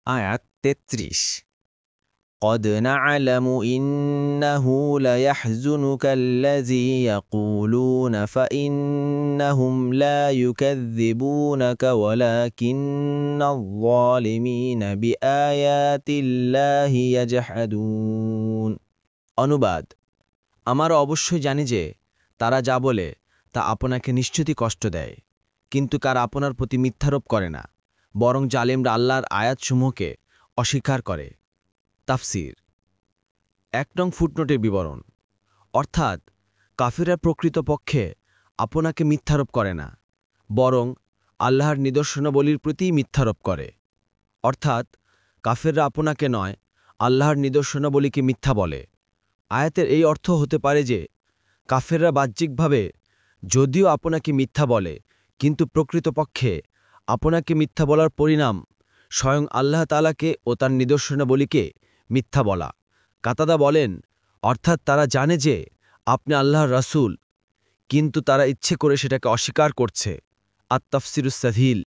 আয়াত ৩৩ قد نعلم إنه ليحزنك الذي يقولون فإنهم لا يكذبونك ولكن الظالمين بآيات الله يجحدون অনুবাদ আমরা অবশ্যই জানি যে তারা যা বলে তা আপনাকে নিশ্চিতই কষ্ট দেয় কিন্তু কার আপনার প্রতি মিথ্যারোপ করে না বরং জালিমরা আল্লাহর আয়াতসমূহকে অস্বীকার করে তাফসীর ১ নং ফুটনোটের বিবরণ অর্থাৎ কাফিররা প্রকৃতপক্ষে আপনাকে মিথ্যারোপ করে না বরং আল্লাহর নিদর্শনাবলীর প্রতিই মিথ্যারোপ করে অর্থাৎ কাফিররা আপনাকে নয় আল্লাহর নিদর্শনাবলীকে মিথ্যা বলে আয়াতের এই অর্থ হতে পারে যে কাফেররা বাহ্যিকভাবে যদিও আপনাকে মিথ্যা বলে কিন্তু প্রকৃতপক্ষে আপনাকে মিথ্যা বলার পরিণাম স্বয়ং আল্লাহ তাআলাকে ও তার নিদর্শনাবলীকে মিথ্যা বলা কাতাদা বলেন অর্থাৎ তারা জানে যে আপনি আল্লাহর রাসূল কিন্তু তারা ইচ্ছে করে সেটাকে অস্বীকার করছে আত-তাফসীরুস সাহিল